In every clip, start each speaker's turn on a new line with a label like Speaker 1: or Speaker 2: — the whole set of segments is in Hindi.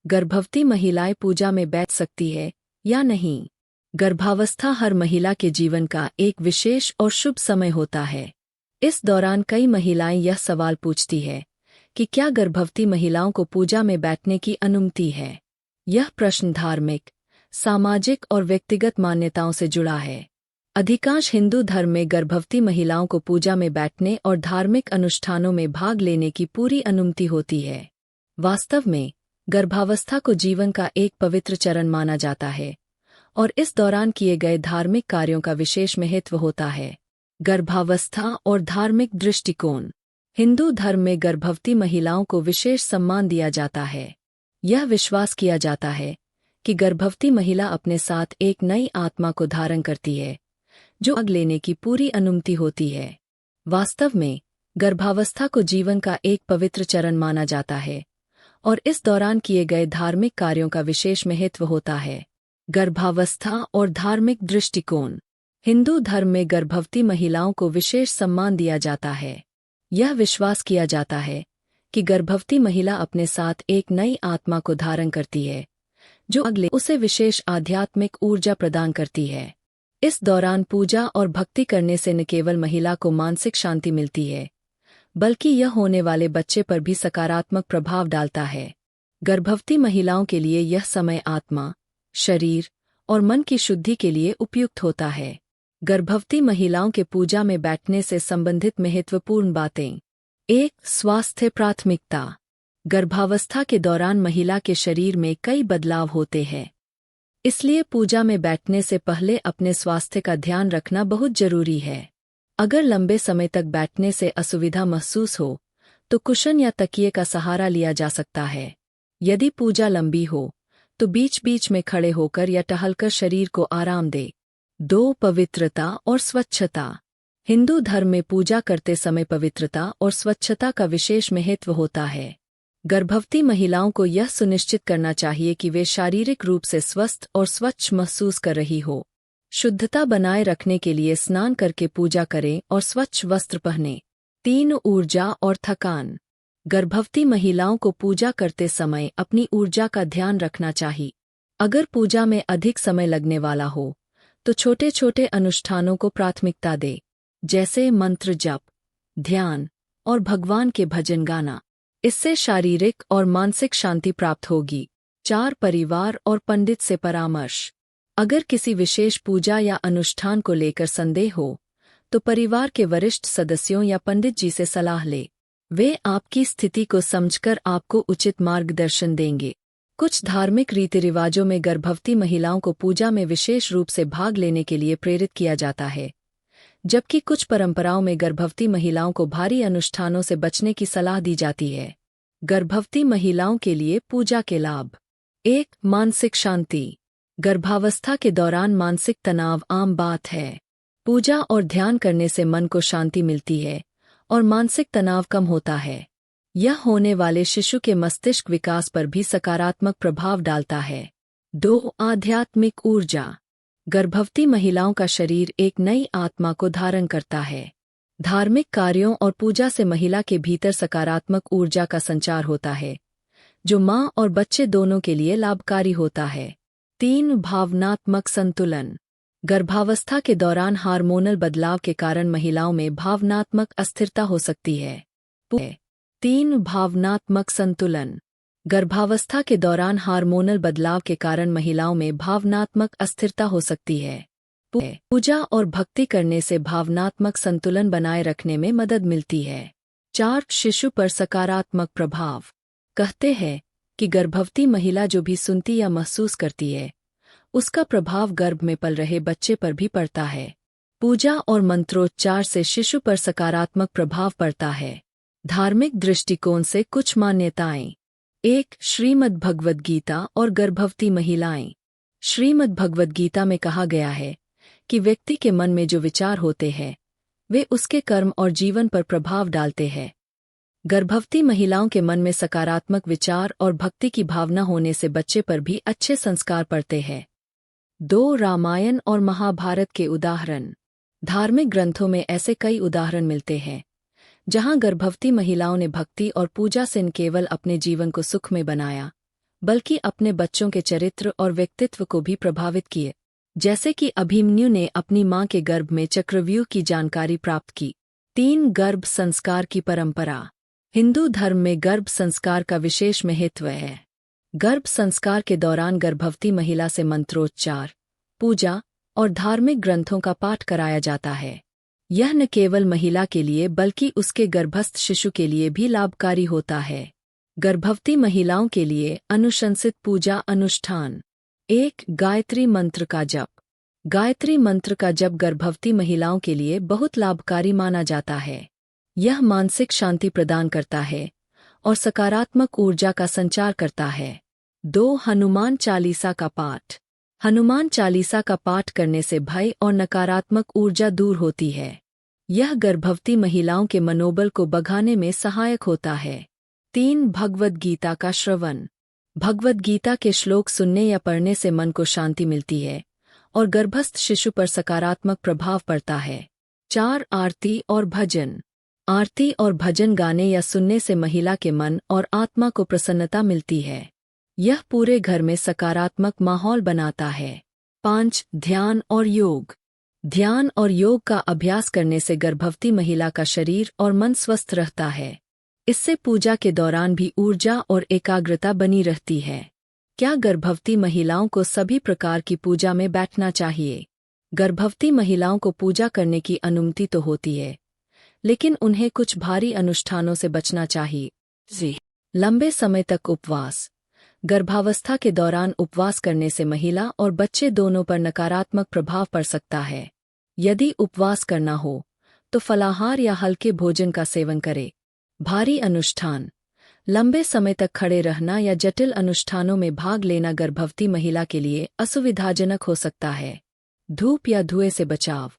Speaker 1: गर्भवती महिलाएं पूजा में बैठ सकती है या नहीं? गर्भावस्था हर महिला के जीवन का एक विशेष और शुभ समय होता है। इस दौरान कई महिलाएं यह सवाल पूछती है कि क्या गर्भवती महिलाओं को पूजा में बैठने की अनुमति है? यह प्रश्न धार्मिक, सामाजिक और व्यक्तिगत मान्यताओं से जुड़ा है। अधिकांश हिंदू धर्म में गर्भवती महिलाओं को पूजा में बैठने और धार्मिक अनुष्ठानों में भाग लेने की पूरी अनुमति होती है। वास्तव में गर्भावस्था को जीवन का एक पवित्र चरण माना जाता है और इस दौरान किए गए धार्मिक कार्यों का विशेष महत्व होता है। गर्भावस्था और धार्मिक दृष्टिकोण। हिंदू धर्म में गर्भवती महिलाओं को विशेष सम्मान दिया जाता है। यह विश्वास किया जाता है कि गर्भवती महिला अपने साथ एक नई आत्मा को धारण करती है, जो भाग लेने की पूरी अनुमति होती है। वास्तव में गर्भावस्था को जीवन का एक पवित्र चरण माना जाता है और इस दौरान किए गए धार्मिक कार्यों का विशेष महत्व होता है। गर्भावस्था और धार्मिक दृष्टिकोण। हिंदू धर्म में गर्भवती महिलाओं को विशेष सम्मान दिया जाता है। यह विश्वास किया जाता है कि गर्भवती महिला अपने साथ एक नई आत्मा को धारण करती है, जो अगले उसे विशेष आध्यात्मिक ऊर्जा प्रदान करती है। इस दौरान पूजा और भक्ति करने से न केवल महिला को मानसिक शांति मिलती है, बल्कि यह होने वाले बच्चे पर भी सकारात्मक प्रभाव डालता है। गर्भवती महिलाओं के लिए यह समय आत्मा, शरीर और मन की शुद्धि के लिए उपयुक्त होता है। गर्भवती महिलाओं के पूजा में बैठने से संबंधित महत्वपूर्ण बातें। 1. स्वास्थ्य प्राथमिकता। गर्भावस्था के दौरान महिला के शरीर में कई बदलाव होते हैं, इसलिए पूजा में बैठने से पहले अपने स्वास्थ्य का ध्यान रखना बहुत जरूरी है। अगर लंबे समय तक बैठने से असुविधा महसूस हो, तो कुशन या तकिए का सहारा लिया जा सकता है। यदि पूजा लंबी हो, तो बीच बीच में खड़े होकर या टहलकर शरीर को आराम दे। 2. पवित्रता और स्वच्छता। हिंदू धर्म में पूजा करते समय पवित्रता और स्वच्छता का विशेष महत्व होता है। गर्भवती महिलाओं को यह सुनिश्चित करना चाहिए कि वे शारीरिक रूप से स्वस्थ और स्वच्छ महसूस कर रही हो। शुद्धता बनाए रखने के लिए स्नान करके पूजा करें और स्वच्छ वस्त्र पहनें। 3. ऊर्जा और थकान। गर्भवती महिलाओं को पूजा करते समय अपनी ऊर्जा का ध्यान रखना चाहिए। अगर पूजा में अधिक समय लगने वाला हो, तो छोटे छोटे अनुष्ठानों को प्राथमिकता दे, जैसे मंत्र जप, ध्यान और भगवान के भजन गाना। इससे शारीरिक और मानसिक शांति प्राप्त होगी। 4. परिवार और पंडित से परामर्श। अगर किसी विशेष पूजा या अनुष्ठान को लेकर संदेह हो, तो परिवार के वरिष्ठ सदस्यों या पंडित जी से सलाह ले। वे आपकी स्थिति को समझकर आपको उचित मार्गदर्शन देंगे। कुछ धार्मिक रीति रिवाजों में गर्भवती महिलाओं को पूजा में विशेष रूप से भाग लेने के लिए प्रेरित किया जाता है, जबकि कुछ परंपराओं में गर्भवती महिलाओं को भारी अनुष्ठानों से बचने की सलाह दी जाती है। गर्भवती महिलाओं के लिए पूजा के लाभ। 1. मानसिक शांति। गर्भावस्था के दौरान मानसिक तनाव आम बात है। पूजा और ध्यान करने से मन को शांति मिलती है और मानसिक तनाव कम होता है। यह होने वाले शिशु के मस्तिष्क विकास पर भी सकारात्मक प्रभाव डालता है। 2. आध्यात्मिक ऊर्जा। गर्भवती महिलाओं का शरीर एक नई आत्मा को धारण करता है। धार्मिक कार्यों और पूजा से महिला के भीतर सकारात्मक ऊर्जा का संचार होता है, जो माँ और बच्चे दोनों के लिए लाभकारी होता है। 3. भावनात्मक संतुलन। गर्भावस्था के दौरान हार्मोनल बदलाव के कारण महिलाओं में भावनात्मक अस्थिरता हो सकती है। 3. भावनात्मक संतुलन। गर्भावस्था के दौरान हार्मोनल बदलाव के कारण महिलाओं में भावनात्मक अस्थिरता हो सकती है। पूजा और भक्ति करने से भावनात्मक संतुलन बनाए रखने में मदद मिलती है। 4. शिशु पर सकारात्मक प्रभाव। कहते हैं कि गर्भवती महिला जो भी सुनती या महसूस करती है, उसका प्रभाव गर्भ में पल रहे बच्चे पर भी पड़ता है। पूजा और मंत्रोच्चार से शिशु पर सकारात्मक प्रभाव पड़ता है। धार्मिक दृष्टिकोण से कुछ मान्यताएं। 1. श्रीमद् भगवद गीता और गर्भवती महिलाएं। श्रीमद् भगवद गीता में कहा गया है कि व्यक्ति के मन में जो विचार होते हैं, वे उसके कर्म और जीवन पर प्रभाव डालते हैं। गर्भवती महिलाओं के मन में सकारात्मक विचार और भक्ति की भावना होने से बच्चे पर भी अच्छे संस्कार पड़ते हैं। 2. रामायण और महाभारत के उदाहरण। धार्मिक ग्रंथों में ऐसे कई उदाहरण मिलते हैं जहां गर्भवती महिलाओं ने भक्ति और पूजा से न केवल अपने जीवन को सुखमय बनाया, बल्कि अपने बच्चों के चरित्र और व्यक्तित्व को भी प्रभावित किए। जैसे कि अभिमन्यु ने अपनी मां के गर्भ में चक्रव्यूह की जानकारी प्राप्त की। 3 गर्भ संस्कार की परंपरा। हिंदू धर्म में गर्भ संस्कार का विशेष महत्व है। गर्भ संस्कार के दौरान गर्भवती महिला से मंत्रोच्चार, पूजा और धार्मिक ग्रंथों का पाठ कराया जाता है। यह न केवल महिला के लिए बल्कि उसके गर्भस्थ शिशु के लिए भी लाभकारी होता है। गर्भवती महिलाओं के लिए अनुशंसित पूजा अनुष्ठान। 1. गायत्री मंत्र का जप। गायत्री मंत्र का जप गर्भवती महिलाओं के लिए बहुत लाभकारी माना जाता है। यह मानसिक शांति प्रदान करता है और सकारात्मक ऊर्जा का संचार करता है। 2. हनुमान चालीसा का पाठ। हनुमान चालीसा का पाठ करने से भय और नकारात्मक ऊर्जा दूर होती है। यह गर्भवती महिलाओं के मनोबल को बढ़ाने में सहायक होता है। 3. भगवद गीता का श्रवण। भगवद गीता के श्लोक सुनने या पढ़ने से मन को शांति मिलती है और गर्भस्थ शिशु पर सकारात्मक प्रभाव पड़ता है। 4. आरती और भजन। आरती और भजन गाने या सुनने से महिला के मन और आत्मा को प्रसन्नता मिलती है। यह पूरे घर में सकारात्मक माहौल बनाता है। 5. ध्यान और योग। ध्यान और योग का अभ्यास करने से गर्भवती महिला का शरीर और मन स्वस्थ रहता है। इससे पूजा के दौरान भी ऊर्जा और एकाग्रता बनी रहती है। क्या गर्भवती महिलाओं को सभी प्रकार की पूजा में बैठना चाहिए? गर्भवती महिलाओं को पूजा करने की अनुमति तो होती है, लेकिन उन्हें कुछ भारी अनुष्ठानों से बचना चाहिए। लंबे समय तक उपवास। गर्भावस्था के दौरान उपवास करने से महिला और बच्चे दोनों पर नकारात्मक प्रभाव पड़ सकता है। यदि उपवास करना हो तो फलाहार या हल्के भोजन का सेवन करें। भारी अनुष्ठान। लंबे समय तक खड़े रहना या जटिल अनुष्ठानों में भाग लेना गर्भवती महिला के लिए असुविधाजनक हो सकता है। धूप या धुएं से बचाव।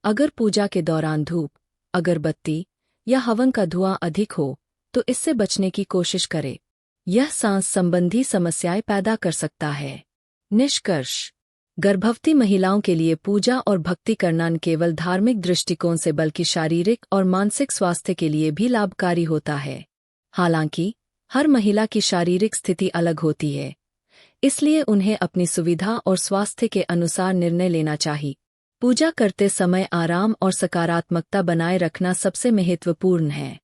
Speaker 1: अगर पूजा के दौरान धूप, अगरबत्ती या हवन का धुआं अधिक हो तो इससे बचने की कोशिश करें। यह सांस संबंधी समस्याएं पैदा कर सकता है। निष्कर्ष। गर्भवती महिलाओं के लिए पूजा और भक्ति करना न केवल धार्मिक दृष्टिकोण से बल्कि शारीरिक और मानसिक स्वास्थ्य के लिए भी लाभकारी होता है। हालांकि हर महिला की शारीरिक स्थिति अलग होती है, इसलिए उन्हें अपनी सुविधा और स्वास्थ्य के अनुसार निर्णय लेना चाहिए। पूजा करते समय आराम और सकारात्मकता बनाए रखना सबसे महत्वपूर्ण है।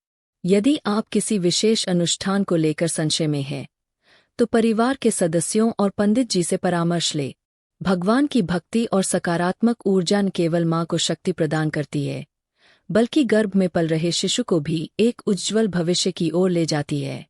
Speaker 1: यदि आप किसी विशेष अनुष्ठान को लेकर संशय में हैं, तो परिवार के सदस्यों और पंडित जी से परामर्श लें। भगवान की भक्ति और सकारात्मक ऊर्जा न केवल मां को शक्ति प्रदान करती है, बल्कि गर्भ में पल रहे शिशु को भी एक उज्ज्वल भविष्य की ओर ले जाती है।